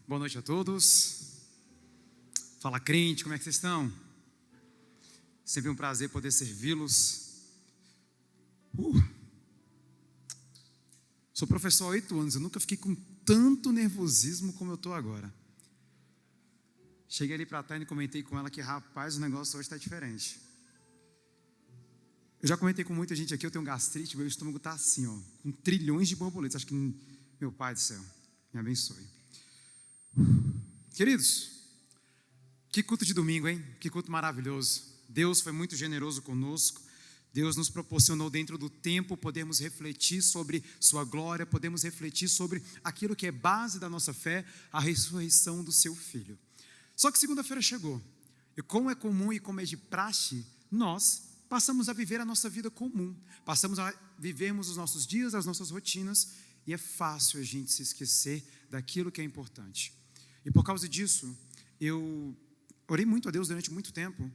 Boa noite a todos. Fala, crente, como é que vocês estão? Sempre um prazer poder servi-los. Sou professor há 8 anos, eu nunca fiquei com tanto nervosismo como eu estou agora. Cheguei ali para a Tânia e comentei com ela que, rapaz, o negócio hoje está diferente. Eu já comentei com muita gente aqui, eu tenho gastrite, meu estômago está assim, ó, com trilhões de borboletas. Acho que, meu Pai do céu, me abençoe. Queridos, que culto de domingo, hein? Que culto maravilhoso. Deus foi muito generoso conosco. Deus nos proporcionou dentro do tempo podermos refletir sobre sua glória, podemos refletir sobre aquilo que é base da nossa fé, a ressurreição do seu Filho. Só que segunda-feira chegou, e como é comum e como é de praxe, nós passamos a viver a nossa vida comum, passamos a vivermos os nossos dias, as nossas rotinas, e é fácil a gente se esquecer daquilo que é importante. E por causa disso, eu orei muito a Deus durante muito tempo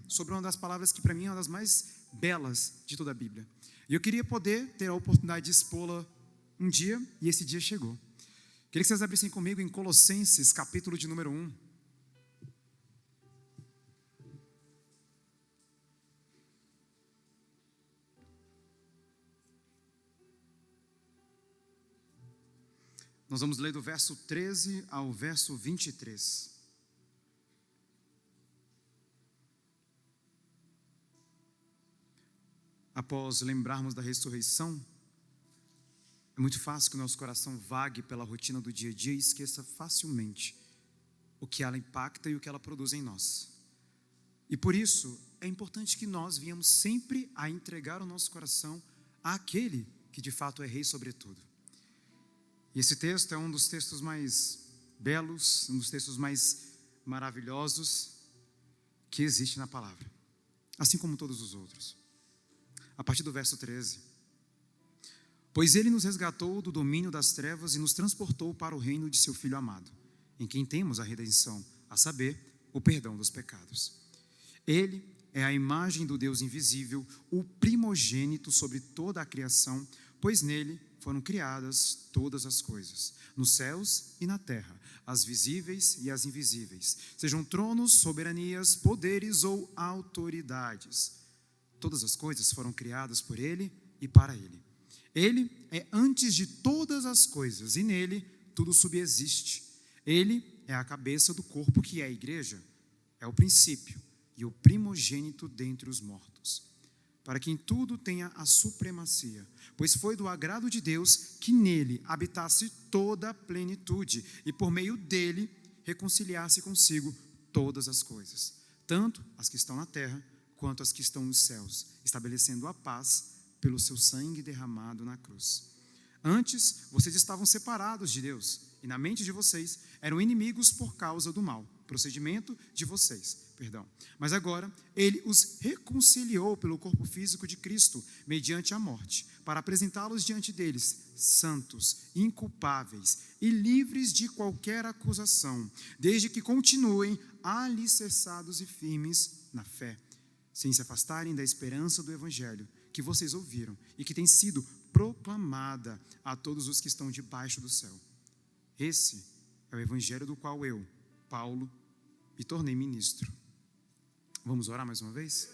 sobre uma das palavras que para mim é uma das mais belas de toda a Bíblia. E eu queria poder ter a oportunidade de expô-la um dia, e esse dia chegou. Queria que vocês abrissem comigo em Colossenses, capítulo de número 1. Nós vamos ler do verso 13 ao verso 23. Após lembrarmos da ressurreição, é muito fácil que o nosso coração vague pela rotina do dia a dia e esqueça facilmente o que ela impacta e o que ela produz em nós. E por isso, é importante que nós venhamos sempre a entregar o nosso coração àquele que de fato é rei sobre tudo. E esse texto é um dos textos mais belos, um dos textos mais maravilhosos que existe na palavra, assim como todos os outros. A partir do verso 13. Pois ele nos resgatou do domínio das trevas e nos transportou para o reino de seu Filho amado, em quem temos a redenção, a saber, o perdão dos pecados. Ele é a imagem do Deus invisível, o primogênito sobre toda a criação, pois nele foram criadas todas as coisas, nos céus e na terra, as visíveis e as invisíveis, sejam tronos, soberanias, poderes ou autoridades. Todas as coisas foram criadas por ele e para ele. Ele é antes de todas as coisas e nele tudo subsiste. Ele é a cabeça do corpo que é a igreja, é o princípio e o primogênito dentre os mortos, para que em tudo tenha a supremacia, pois foi do agrado de Deus que nele habitasse toda a plenitude e por meio dele reconciliasse consigo todas as coisas, tanto as que estão na terra quanto as que estão nos céus, estabelecendo a paz pelo seu sangue derramado na cruz. Antes, vocês estavam separados de Deus, e na mente de vocês eram inimigos por causa do mal, procedimento de vocês, Mas agora, ele os reconciliou pelo corpo físico de Cristo, mediante a morte, para apresentá-los diante deles, santos, inculpáveis e livres de qualquer acusação, desde que continuem alicerçados e firmes na fé, sem se afastarem da esperança do Evangelho que vocês ouviram e que tem sido proclamada a todos os que estão debaixo do céu. Esse é o Evangelho do qual eu, Paulo, me tornei ministro. Vamos orar mais uma vez?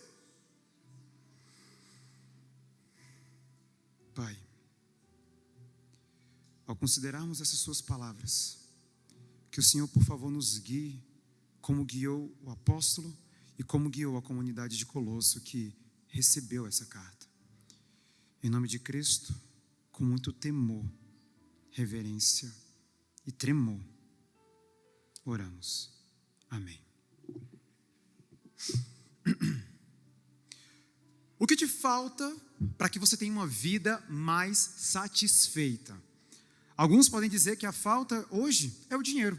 Pai, ao considerarmos essas suas palavras, que o Senhor, por favor, nos guie como guiou o apóstolo e como guiou a comunidade de Colosso que recebeu essa carta. Em nome de Cristo, com muito temor, reverência e tremor, oramos. Amém. O que te falta para que você tenha uma vida mais satisfeita? Alguns podem dizer que a falta hoje é o dinheiro.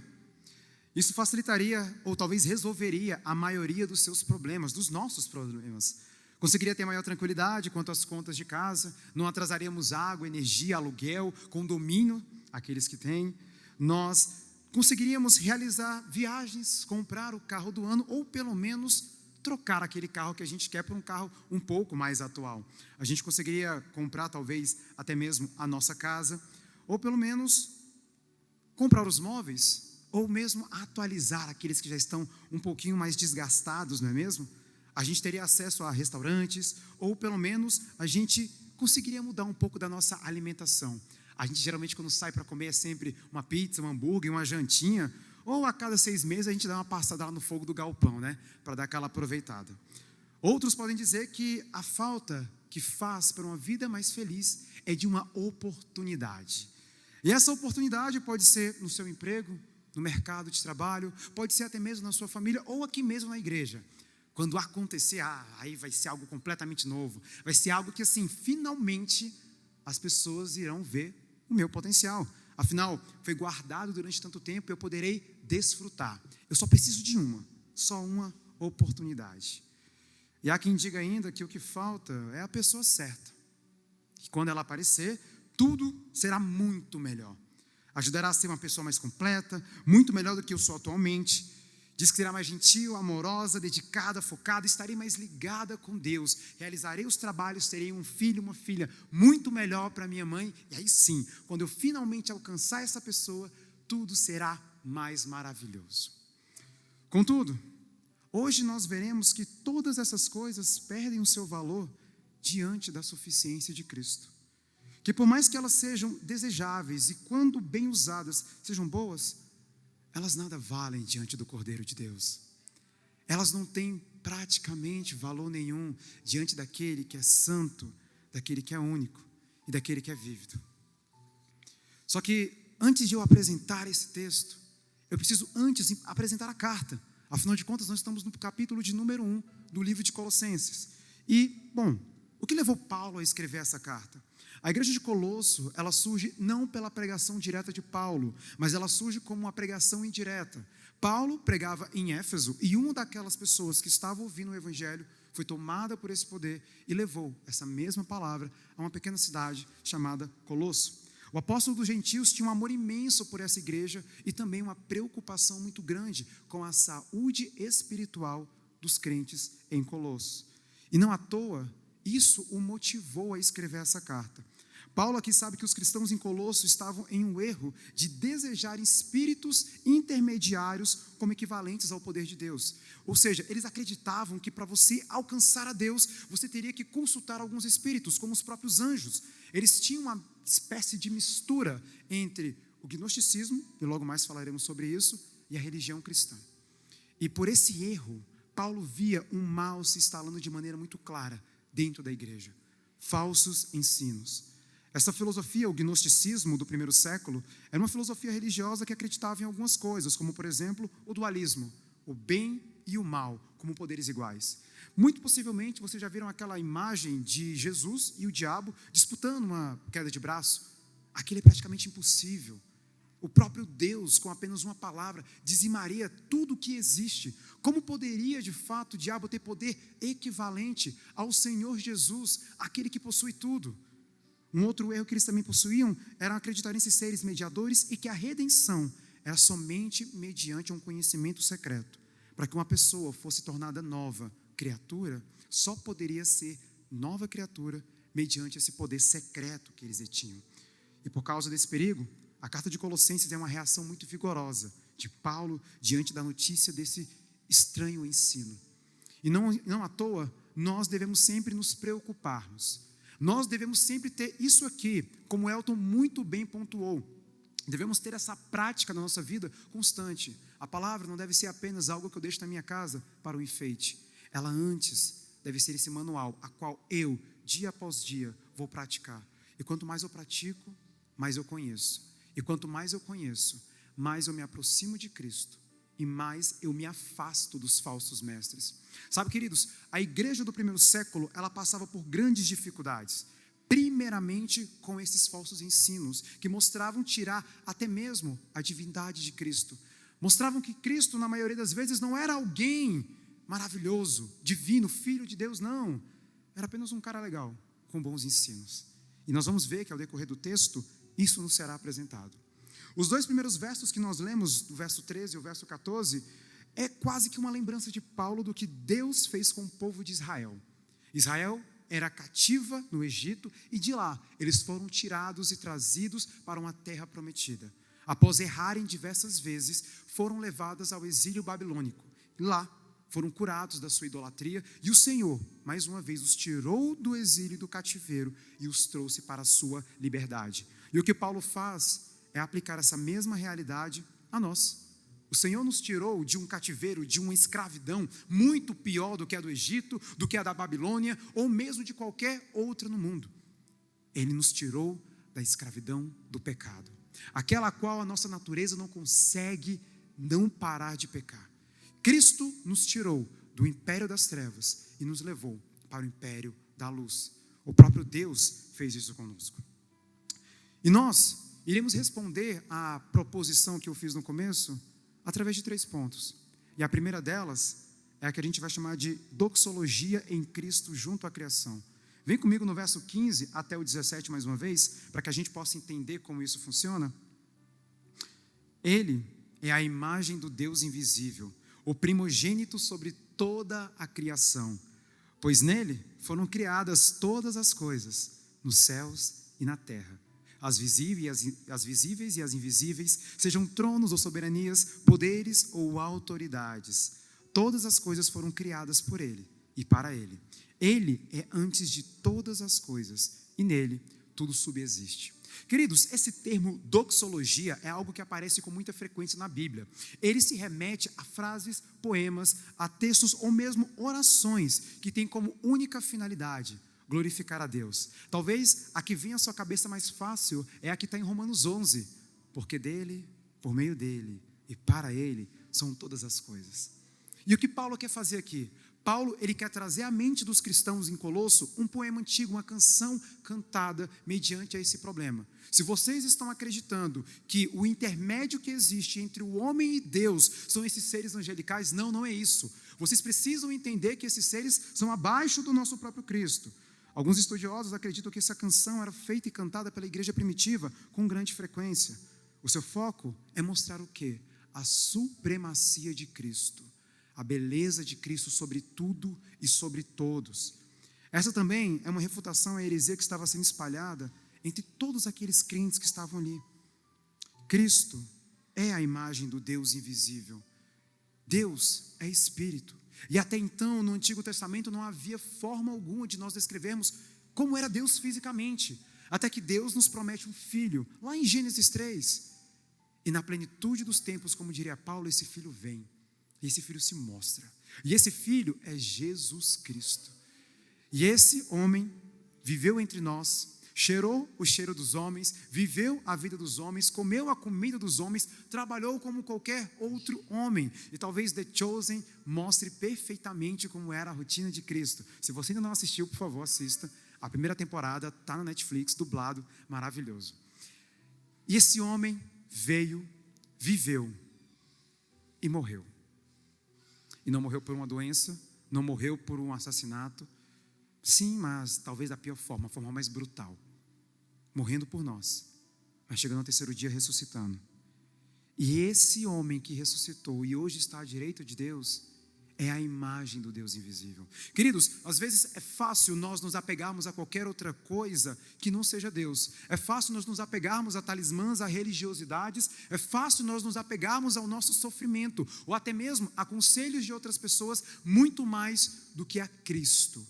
Isso facilitaria ou talvez resolveria a maioria dos seus problemas, dos nossos problemas. Conseguiria ter maior tranquilidade quanto às contas de casa, não atrasaríamos água, energia, aluguel, condomínio, aqueles que têm. Nós conseguiríamos realizar viagens, comprar o carro do ano ou pelo menos trocar aquele carro que a gente quer por um carro um pouco mais atual. A gente conseguiria comprar talvez até mesmo a nossa casa ou pelo menos comprar os móveis ou mesmo atualizar aqueles que já estão um pouquinho mais desgastados, não é mesmo? A gente teria acesso a restaurantes, ou pelo menos a gente conseguiria mudar um pouco da nossa alimentação. A gente geralmente quando sai para comer é sempre uma pizza, um hambúrguer, uma jantinha, ou a cada 6 meses a gente dá uma passada lá no fogo do galpão, né? Para dar aquela aproveitada. Outros podem dizer que a falta que faz para uma vida mais feliz é de uma oportunidade. E essa oportunidade pode ser no seu emprego, no mercado de trabalho, pode ser até mesmo na sua família ou aqui mesmo na igreja. Quando acontecer, aí vai ser algo completamente novo. Vai ser algo que assim, finalmente as pessoas irão ver o meu potencial. Afinal, foi guardado durante tanto tempo e eu poderei desfrutar. Eu só preciso de só uma oportunidade. E há quem diga ainda que o que falta é a pessoa certa. Que quando ela aparecer, tudo será muito melhor. Ajudará a ser uma pessoa mais completa, muito melhor do que eu sou atualmente. Diz que será mais gentil, amorosa, dedicada, focada, estarei mais ligada com Deus. Realizarei os trabalhos, terei um filho, uma filha muito melhor para minha mãe. E aí sim, quando eu finalmente alcançar essa pessoa, tudo será mais maravilhoso. Contudo, hoje nós veremos que todas essas coisas perdem o seu valor diante da suficiência de Cristo. Que por mais que elas sejam desejáveis e quando bem usadas sejam boas, elas nada valem diante do Cordeiro de Deus. Elas não têm praticamente valor nenhum diante daquele que é santo, daquele que é único e daquele que é vívido. Só que antes de eu apresentar esse texto, eu preciso antes apresentar a carta. Afinal de contas, nós estamos no capítulo de número 1 do livro de Colossenses. E, bom, o que levou Paulo a escrever essa carta? A igreja de Colosso, ela surge não pela pregação direta de Paulo, mas ela surge como uma pregação indireta. Paulo pregava em Éfeso e uma daquelas pessoas que estava ouvindo o evangelho foi tomada por esse poder e levou essa mesma palavra a uma pequena cidade chamada Colosso. O apóstolo dos gentios tinha um amor imenso por essa igreja e também uma preocupação muito grande com a saúde espiritual dos crentes em Colosso. E não à toa, isso o motivou a escrever essa carta. Paulo aqui sabe que os cristãos em Colosso estavam em um erro de desejar espíritos intermediários como equivalentes ao poder de Deus. Ou seja, eles acreditavam que para você alcançar a Deus, você teria que consultar alguns espíritos, como os próprios anjos. Eles tinham uma espécie de mistura entre o gnosticismo, e logo mais falaremos sobre isso, e a religião cristã. E por esse erro, Paulo via um mal se instalando de maneira muito clara dentro da igreja. Falsos ensinos. Essa filosofia, o gnosticismo do primeiro século, era uma filosofia religiosa que acreditava em algumas coisas, como por exemplo o dualismo, o bem e o mal, como poderes iguais. Muito possivelmente vocês já viram aquela imagem de Jesus e o diabo disputando uma queda de braço. Aquilo é praticamente impossível. O próprio Deus, com apenas uma palavra, dizimaria tudo o que existe. Como poderia, de fato, o diabo ter poder equivalente ao Senhor Jesus, aquele que possui tudo? Um outro erro que eles também possuíam era acreditar nesses seres mediadores e que a redenção era somente mediante um conhecimento secreto. Para que uma pessoa fosse tornada nova criatura, só poderia ser nova criatura mediante esse poder secreto que eles tinham. E por causa desse perigo, a carta de Colossenses é uma reação muito vigorosa de Paulo diante da notícia desse estranho ensino. E não à toa, nós devemos sempre nos preocuparmos. Nós devemos sempre ter isso aqui, como Elton muito bem pontuou. Devemos ter essa prática na nossa vida constante. A palavra não deve ser apenas algo que eu deixo na minha casa para o enfeite. Ela antes deve ser esse manual, a qual eu, dia após dia, vou praticar. E quanto mais eu pratico, mais eu conheço. E quanto mais eu conheço, mais eu me aproximo de Cristo e mais eu me afasto dos falsos mestres. Sabe, queridos, a igreja do primeiro século, ela passava por grandes dificuldades. Primeiramente com esses falsos ensinos, que mostravam tirar até mesmo a divindade de Cristo. Mostravam que Cristo, na maioria das vezes, não era alguém maravilhoso, divino, filho de Deus, não. Era apenas um cara legal, com bons ensinos. E nós vamos ver que ao decorrer do texto, isso nos será apresentado. Os 2 primeiros versos que nós lemos, o verso 13 e o verso 14, é quase que uma lembrança de Paulo do que Deus fez com o povo de Israel. Israel era cativa no Egito e de lá eles foram tirados e trazidos para uma terra prometida. após errarem diversas vezes, foram levadas ao exílio babilônico. E lá foram curados da sua idolatria, e o Senhor, mais uma vez, os tirou do exílio e do cativeiro e os trouxe para a sua liberdade. E o que Paulo faz é aplicar essa mesma realidade a nós. O Senhor nos tirou de um cativeiro, de uma escravidão muito pior do que a do Egito, do que a da Babilônia, ou mesmo de qualquer outra no mundo. Ele nos tirou da escravidão do pecado, aquela a qual a nossa natureza não consegue não parar de pecar. Cristo nos tirou do império das trevas e nos levou para o império da luz. O próprio Deus fez isso conosco. E nós iremos responder à proposição que eu fiz no começo através de 3 pontos. E a primeira delas é a que a gente vai chamar de doxologia em Cristo junto à criação. Vem comigo no verso 15 até o 17 mais uma vez, para que a gente possa entender como isso funciona. Ele é a imagem do Deus invisível, o primogênito sobre toda a criação, pois nele foram criadas todas as coisas, nos céus e na terra, as visíveis e as invisíveis, sejam tronos ou soberanias, poderes ou autoridades. Todas as coisas foram criadas por ele e para ele. Ele é antes de todas as coisas e nele tudo subsiste. Queridos, esse termo doxologia é algo que aparece com muita frequência na Bíblia. Ele se remete a frases, poemas, a textos ou mesmo orações que têm como única finalidade glorificar a Deus. Talvez a que venha à sua cabeça mais fácil é a que está em Romanos 11, porque dele, por meio dele e para ele são todas as coisas. E o que Paulo quer fazer aqui? Paulo, ele quer trazer à mente dos cristãos em Colosso um poema antigo, uma canção cantada mediante a esse problema. Se vocês estão acreditando que o intermédio que existe entre o homem e Deus são esses seres angelicais, não é isso. Vocês precisam entender que esses seres são abaixo do nosso próprio Cristo. Alguns estudiosos acreditam que essa canção era feita e cantada pela igreja primitiva com grande frequência. O seu foco é mostrar o quê? A supremacia de Cristo. A beleza de Cristo sobre tudo e sobre todos. Essa também é uma refutação à heresia que estava sendo espalhada entre todos aqueles crentes que estavam ali. Cristo é a imagem do Deus invisível. Deus é Espírito. E até então, no Antigo Testamento, não havia forma alguma de nós descrevermos como era Deus fisicamente. Até que Deus nos promete um filho, lá em Gênesis 3. E na plenitude dos tempos, como diria Paulo, esse filho vem. E esse filho se mostra. E esse filho é Jesus Cristo. E esse homem viveu entre nós, cheirou o cheiro dos homens, viveu a vida dos homens, comeu a comida dos homens, trabalhou como qualquer outro homem. E talvez The Chosen mostre perfeitamente como era a rotina de Cristo. Se você ainda não assistiu, por favor, assista. A primeira temporada está na Netflix, dublado, maravilhoso. E esse homem veio, viveu e morreu. E não morreu por uma doença, não morreu por um assassinato. Sim, mas talvez da pior forma, a forma mais brutal. Morrendo por nós, mas chegando ao terceiro dia ressuscitando. E esse homem que ressuscitou e hoje está à direita de Deus, é a imagem do Deus invisível. Queridos, às vezes é fácil nós nos apegarmos a qualquer outra coisa que não seja Deus. É fácil nós nos apegarmos a talismãs, a religiosidades. É fácil nós nos apegarmos ao nosso sofrimento, ou até mesmo a conselhos de outras pessoas, muito mais do que a Cristo.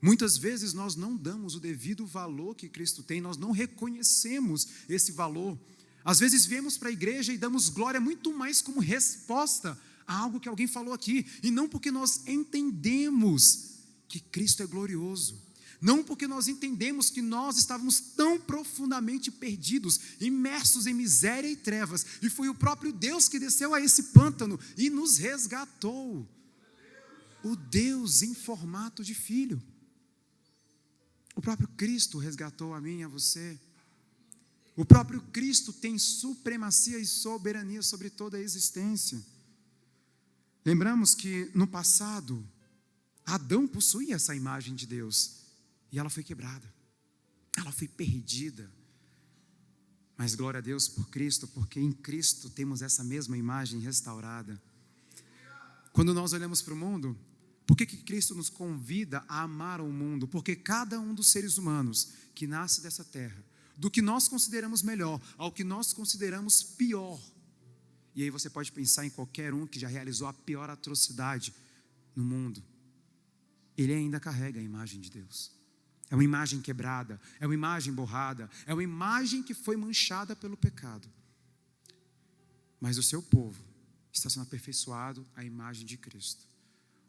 Muitas vezes nós não damos o devido valor que Cristo tem, nós não reconhecemos esse valor. Às vezes viemos para a igreja e damos glória muito mais como resposta a algo que alguém falou aqui, e não porque nós entendemos que Cristo é glorioso, não porque nós entendemos que nós estávamos tão profundamente perdidos, imersos em miséria e trevas, e foi o próprio Deus que desceu a esse pântano e nos resgatou. O Deus em formato de filho. O próprio Cristo resgatou a mim e a você. O próprio Cristo tem supremacia e soberania sobre toda a existência. Lembramos que no passado, Adão possuía essa imagem de Deus e ela foi quebrada, ela foi perdida. Mas glória a Deus por Cristo, porque em Cristo temos essa mesma imagem restaurada. Quando nós olhamos para o mundo, por que Cristo nos convida a amar o mundo? Porque cada um dos seres humanos que nasce dessa terra, do que nós consideramos melhor ao que nós consideramos pior. E aí você pode pensar em qualquer um que já realizou a pior atrocidade no mundo. Ele ainda carrega a imagem de Deus. É uma imagem quebrada, é uma imagem borrada, é uma imagem que foi manchada pelo pecado. Mas o seu povo está sendo aperfeiçoado à imagem de Cristo.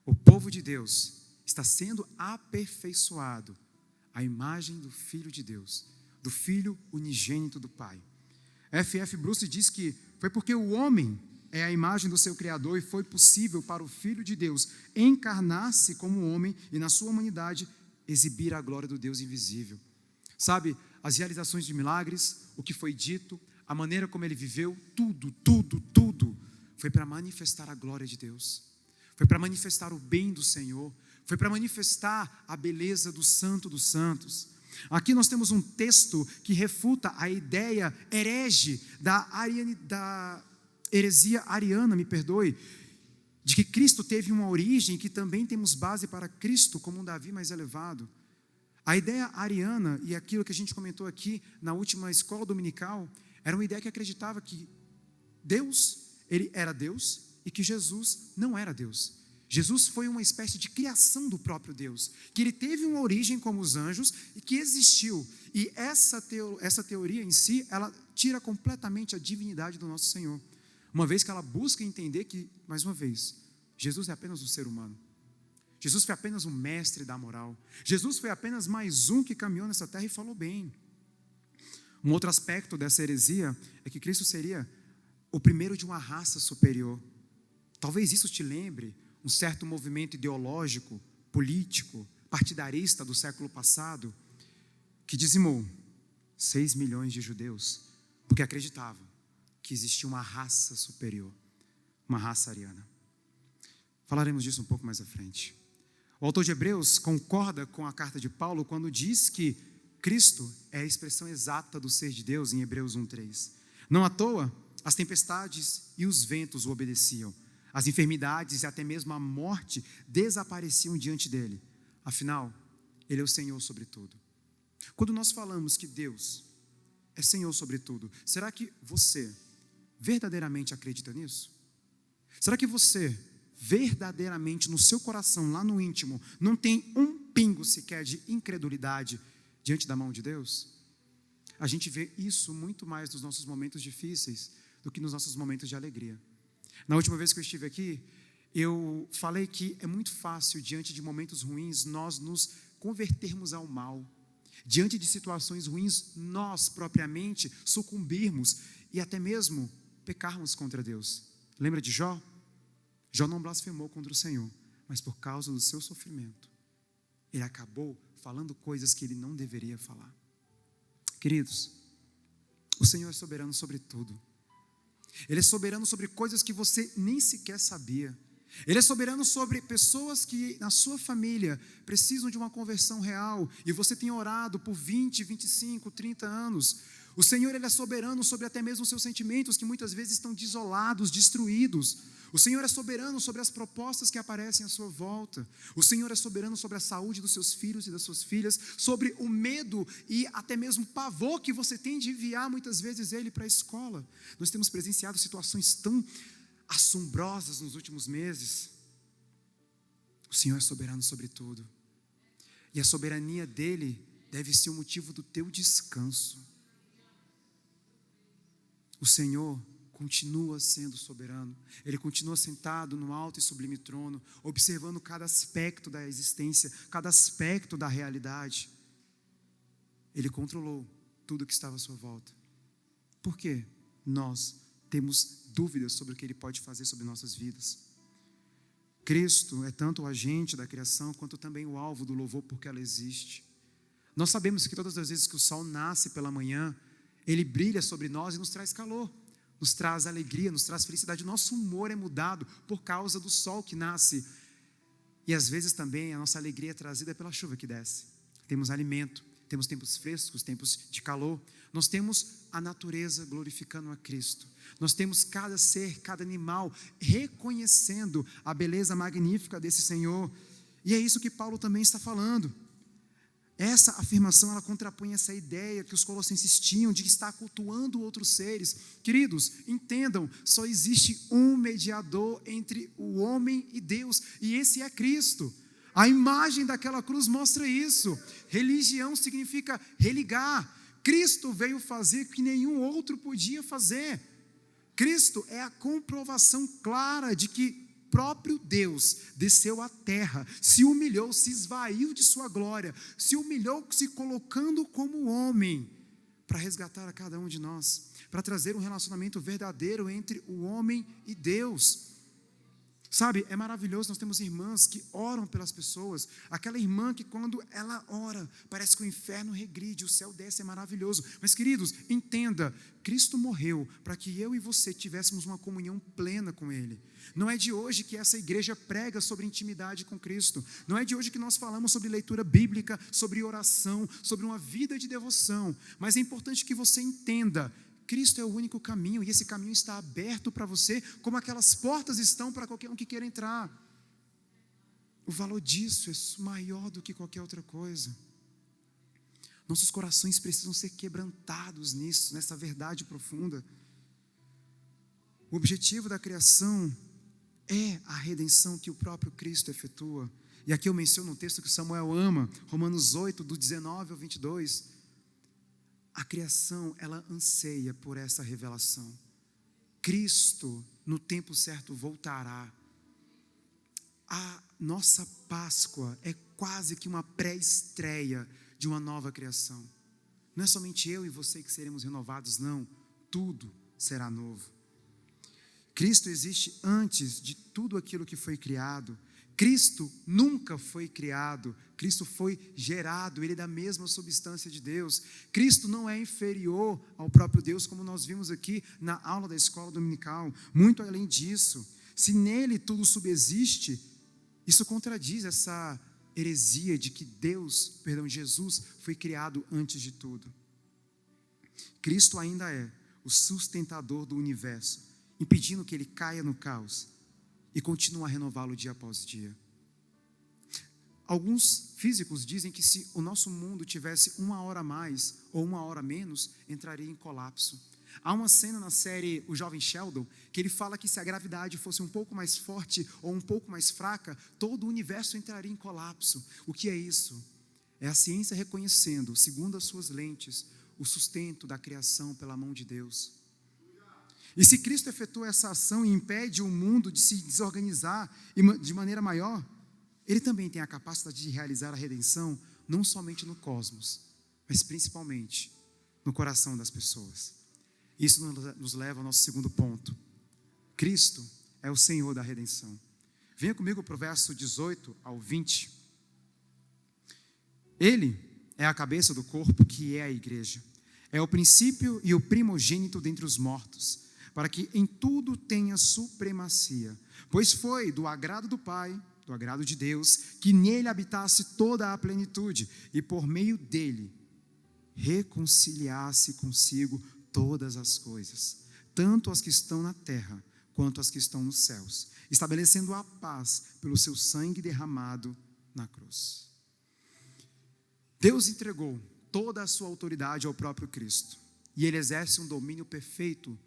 O povo de Deus está sendo aperfeiçoado à imagem do Filho de Deus, do Filho unigênito do Pai. F.F. Bruce diz que foi porque o homem é a imagem do seu Criador e foi possível para o Filho de Deus encarnar-se como homem e na sua humanidade exibir a glória do Deus invisível. Sabe, as realizações de milagres, o que foi dito, a maneira como ele viveu, tudo foi para manifestar a glória de Deus, foi para manifestar o bem do Senhor, foi para manifestar a beleza do Santo dos Santos. Aqui nós temos um texto que refuta a ideia herege da heresia ariana, de que Cristo teve uma origem, que também temos base para Cristo como um Davi mais elevado. A ideia ariana, e aquilo que a gente comentou aqui na última escola dominical, era uma ideia que acreditava que Deus, ele era Deus e que Jesus não era Deus. Jesus foi uma espécie de criação do próprio Deus, que ele teve uma origem como os anjos e que existiu. E essa teoria em si, ela tira completamente a divindade do nosso Senhor, uma vez que ela busca entender que, mais uma vez, Jesus é apenas um ser humano. Jesus foi apenas um mestre da moral. Jesus foi apenas mais um que caminhou nessa terra e falou bem. Um outro aspecto dessa heresia é que Cristo seria o primeiro de uma raça superior. Talvez isso te lembre um certo movimento ideológico, político, partidarista do século passado, que dizimou 6 milhões de judeus, porque acreditavam que existia uma raça superior, uma raça ariana. Falaremos disso um pouco mais à frente. O autor de Hebreus concorda com a carta de Paulo quando diz que Cristo é a expressão exata do ser de Deus em Hebreus 1:3. Não à toa, as tempestades e os ventos o obedeciam. As enfermidades e até mesmo a morte desapareciam diante dele. Afinal, ele é o Senhor sobre tudo. Quando nós falamos que Deus é Senhor sobre tudo, será que você verdadeiramente acredita nisso? Será que você verdadeiramente no seu coração, lá no íntimo, não tem um pingo sequer de incredulidade diante da mão de Deus? A gente vê isso muito mais nos nossos momentos difíceis do que nos nossos momentos de alegria. Na última vez que eu estive aqui, eu falei que é muito fácil, diante de momentos ruins, nós nos convertermos ao mal. Diante de situações ruins, nós propriamente sucumbirmos e até mesmo pecarmos contra Deus. Lembra de Jó? Jó não blasfemou contra o Senhor, mas por causa do seu sofrimento, ele acabou falando coisas que ele não deveria falar. Queridos, o Senhor é soberano sobre tudo. Ele é soberano sobre coisas que você nem sequer sabia. Ele é soberano sobre pessoas que na sua família precisam de uma conversão real e você tem orado por 20, 25, 30 anos. O Senhor, ele é soberano sobre até mesmo os seus sentimentos que muitas vezes estão desolados, destruídos. O Senhor é soberano sobre as propostas que aparecem à sua volta. O Senhor é soberano sobre a saúde dos seus filhos e das suas filhas, sobre o medo e até mesmo pavor que você tem de enviar muitas vezes ele para a escola. Nós temos presenciado situações tão assombrosas nos últimos meses. O Senhor é soberano sobre tudo. E a soberania dele deve ser o motivo do teu descanso. O Senhor continua sendo soberano. Ele continua sentado no alto e sublime trono, observando cada aspecto da existência, cada aspecto da realidade. Ele controlou tudo que estava à sua volta. Por quê? Nós temos dúvidas sobre o que ele pode fazer sobre nossas vidas. Cristo é tanto o agente da criação quanto também o alvo do louvor porque ela existe. Nós sabemos que todas as vezes que o sol nasce pela manhã, ele brilha sobre nós e nos traz calor, nos traz alegria, nos traz felicidade. Nosso humor é mudado por causa do sol que nasce. E às vezes também a nossa alegria é trazida pela chuva que desce. Temos alimento, temos tempos frescos, tempos de calor. Nós temos a natureza glorificando a Cristo. Nós temos cada ser, cada animal reconhecendo a beleza magnífica desse Senhor. E é isso que Paulo também está falando. Essa afirmação, ela contrapõe essa ideia que os colossenses tinham de estar cultuando outros seres. Queridos, entendam, só existe um mediador entre o homem e Deus, e esse é Cristo. A imagem daquela cruz mostra isso. Religião significa religar. Cristo veio fazer o que nenhum outro podia fazer. Cristo é a comprovação clara de que próprio Deus desceu à terra, se humilhou, se esvaiu de sua glória, se humilhou se colocando como homem, para resgatar a cada um de nós, para trazer um relacionamento verdadeiro entre o homem e Deus. Sabe, é maravilhoso, nós temos irmãs que oram pelas pessoas, aquela irmã que quando ela ora, parece que o inferno regride, o céu desce, é maravilhoso. Mas queridos, entenda, Cristo morreu para que eu e você tivéssemos uma comunhão plena com Ele. Não é de hoje que essa igreja prega sobre intimidade com Cristo, não é de hoje que nós falamos sobre leitura bíblica, sobre oração, sobre uma vida de devoção, mas é importante que você entenda, Cristo é o único caminho, e esse caminho está aberto para você, como aquelas portas estão para qualquer um que queira entrar. O valor disso é maior do que qualquer outra coisa. Nossos corações precisam ser quebrantados nisso, nessa verdade profunda. O objetivo da criação é a redenção que o próprio Cristo efetua. E aqui eu menciono um texto que Samuel ama, Romanos 8, do 19 ao 22. A criação, ela anseia por essa revelação. Cristo, no tempo certo, voltará. A nossa Páscoa é quase que uma pré-estreia de uma nova criação. Não é somente eu e você que seremos renovados, não. Tudo será novo. Cristo existe antes de tudo aquilo que foi criado. Cristo nunca foi criado, Cristo foi gerado, Ele é da mesma substância de Deus. Cristo não é inferior ao próprio Deus, como nós vimos aqui na aula da escola dominical. Muito além disso, se nele tudo subsiste, isso contradiz essa heresia de que Jesus foi criado antes de tudo. Cristo ainda é o sustentador do universo, impedindo que ele caia no caos, e continua a renová-lo dia após dia. Alguns físicos dizem que se o nosso mundo tivesse 1 hora a mais ou 1 hora a menos, entraria em colapso. Há uma cena na série O Jovem Sheldon, que ele fala que se a gravidade fosse um pouco mais forte ou um pouco mais fraca, todo o universo entraria em colapso. O que é isso? É a ciência reconhecendo, segundo as suas lentes, o sustento da criação pela mão de Deus. E se Cristo efetua essa ação e impede o mundo de se desorganizar de maneira maior, Ele também tem a capacidade de realizar a redenção, não somente no cosmos, mas principalmente no coração das pessoas. Isso nos leva ao nosso segundo ponto. Cristo é o Senhor da redenção. Venha comigo para o verso 18 ao 20. Ele é a cabeça do corpo, que é a igreja. É o princípio e o primogênito dentre os mortos, para que em tudo tenha supremacia, pois foi do agrado do Pai, do agrado de Deus, que nele habitasse toda a plenitude, e por meio dele reconciliasse consigo todas as coisas, tanto as que estão na terra, quanto as que estão nos céus, estabelecendo a paz pelo seu sangue derramado na cruz. Deus entregou toda a sua autoridade ao próprio Cristo, e ele exerce um domínio perfeito